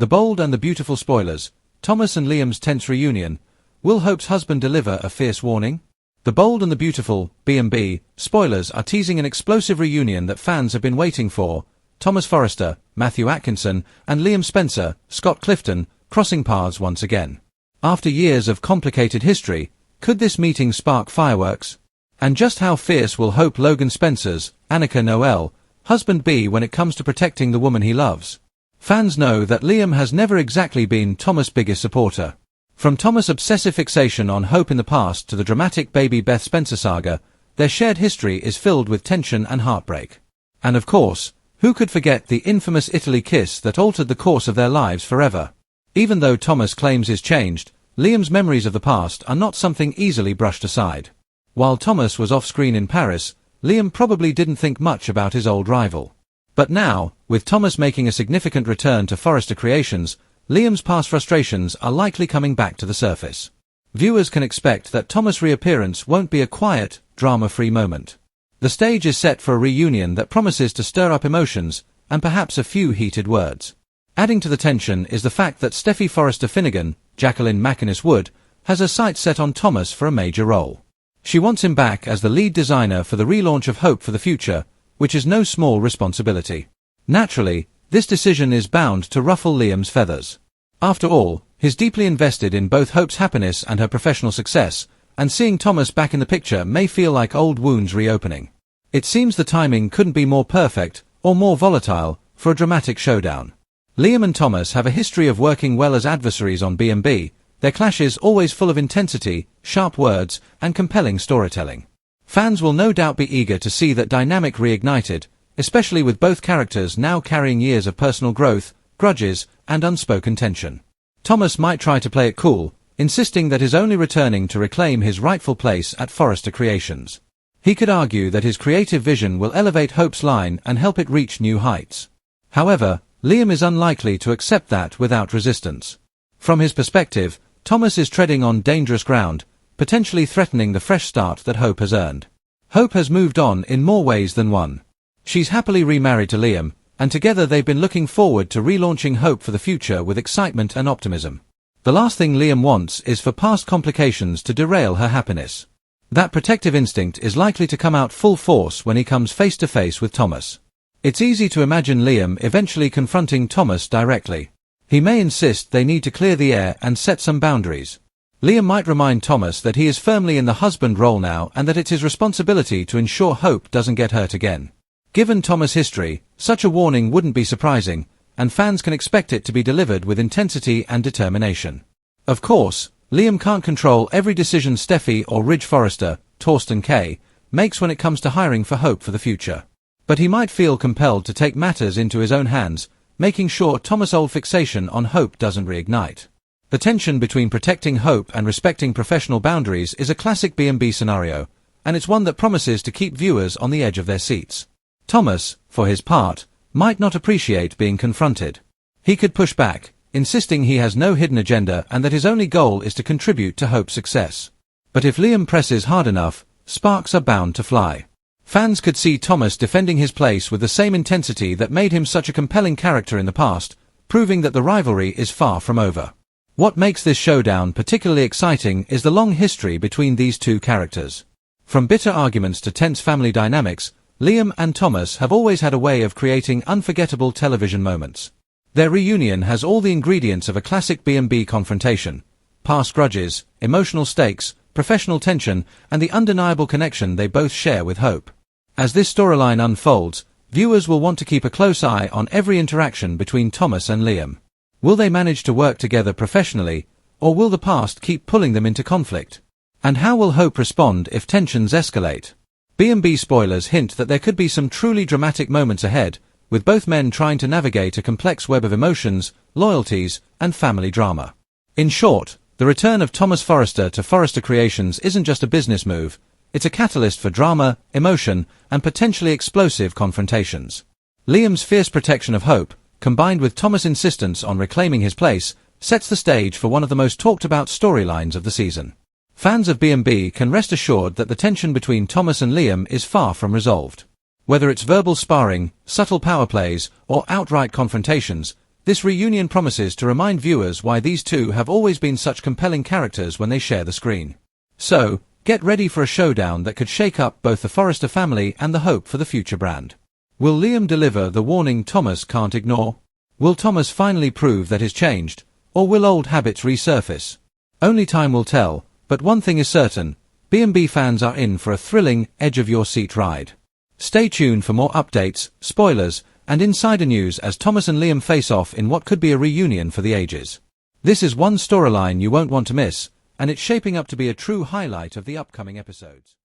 The Bold and the Beautiful spoilers. Thomas and Liam's tense reunion. Will Hope's husband deliver a fierce warning? The Bold and the Beautiful, B&B, spoilers are teasing an explosive reunion that fans have been waiting for. Thomas Forrester, Matthew Atkinson, and Liam Spencer, Scott Clifton, crossing paths once again. After years of complicated history, could this meeting spark fireworks? And just how fierce will Hope Logan Spencer's, Annika Noel, husband be when it comes to protecting the woman he loves? Fans know that Liam has never exactly been Thomas' biggest supporter. From Thomas' obsessive fixation on Hope in the past to the dramatic baby Beth Spencer saga, their shared history is filled with tension and heartbreak. And of course, who could forget the infamous Italy kiss that altered the course of their lives forever? Even though Thomas claims he's changed, Liam's memories of the past are not something easily brushed aside. While Thomas was off-screen in Paris, Liam probably didn't think much about his old rival. But now, with Thomas making a significant return to Forrester Creations, Liam's past frustrations are likely coming back to the surface. Viewers can expect that Thomas' reappearance won't be a quiet, drama-free moment. The stage is set for a reunion that promises to stir up emotions, and perhaps a few heated words. Adding to the tension is the fact that Steffi Forrester Finnegan, Jacqueline MacInnes Wood, has her sights set on Thomas for a major role. She wants him back as the lead designer for the relaunch of Hope for the Future, which is no small responsibility. Naturally, this decision is bound to ruffle Liam's feathers. After all, he's deeply invested in both Hope's happiness and her professional success, and seeing Thomas back in the picture may feel like old wounds reopening. It seems the timing couldn't be more perfect, or more volatile, for a dramatic showdown. Liam and Thomas have a history of working well as adversaries on B&B, their clashes always full of intensity, sharp words, and compelling storytelling. Fans will no doubt be eager to see that dynamic reignited, especially with both characters now carrying years of personal growth, grudges, and unspoken tension. Thomas might try to play it cool, insisting that he's only returning to reclaim his rightful place at Forrester Creations. He could argue that his creative vision will elevate Hope's line and help it reach new heights. However, Liam is unlikely to accept that without resistance. From his perspective, Thomas is treading on dangerous ground, potentially threatening the fresh start that Hope has earned. Hope has moved on in more ways than one. She's happily remarried to Liam, and together they've been looking forward to relaunching Hope for the future with excitement and optimism. The last thing Liam wants is for past complications to derail her happiness. That protective instinct is likely to come out full force when he comes face to face with Thomas. It's easy to imagine Liam eventually confronting Thomas directly. He may insist they need to clear the air and set some boundaries. Liam might remind Thomas that he is firmly in the husband role now and that it's his responsibility to ensure Hope doesn't get hurt again. Given Thomas' history, such a warning wouldn't be surprising, and fans can expect it to be delivered with intensity and determination. Of course, Liam can't control every decision Steffi or Ridge Forrester, Torsten K, makes when it comes to hiring for Hope for the future. But he might feel compelled to take matters into his own hands, making sure Thomas' old fixation on Hope doesn't reignite. The tension between protecting Hope and respecting professional boundaries is a classic B&B scenario, and it's one that promises to keep viewers on the edge of their seats. Thomas, for his part, might not appreciate being confronted. He could push back, insisting he has no hidden agenda and that his only goal is to contribute to Hope's success. But if Liam presses hard enough, sparks are bound to fly. Fans could see Thomas defending his place with the same intensity that made him such a compelling character in the past, proving that the rivalry is far from over. What makes this showdown particularly exciting is the long history between these two characters. From bitter arguments to tense family dynamics, Liam and Thomas have always had a way of creating unforgettable television moments. Their reunion has all the ingredients of a classic B&B confrontation: past grudges, emotional stakes, professional tension, and the undeniable connection they both share with Hope. As this storyline unfolds, viewers will want to keep a close eye on every interaction between Thomas and Liam. Will they manage to work together professionally, or will the past keep pulling them into conflict? And how will Hope respond if tensions escalate? B&B spoilers hint that there could be some truly dramatic moments ahead, with both men trying to navigate a complex web of emotions, loyalties, and family drama. In short, the return of Thomas Forrester to Forrester Creations isn't just a business move, it's a catalyst for drama, emotion, and potentially explosive confrontations. Liam's fierce protection of Hope, combined with Thomas' insistence on reclaiming his place, sets the stage for one of the most talked-about storylines of the season. Fans of B&B can rest assured that the tension between Thomas and Liam is far from resolved. Whether it's verbal sparring, subtle power plays, or outright confrontations, This reunion promises to remind viewers why these two have always been such compelling characters when they share the screen. So, get ready for a showdown that could shake up both the Forrester family and the hope for the future brand. Will Liam deliver the warning Thomas can't ignore? Will Thomas finally prove that he's changed, or will old habits resurface? Only time will tell, but one thing is certain, B&B fans are in for a thrilling, edge-of-your-seat ride. Stay tuned for more updates, spoilers, and insider news as Thomas and Liam face off in what could be a reunion for the ages. This is one storyline you won't want to miss, and it's shaping up to be a true highlight of the upcoming episodes.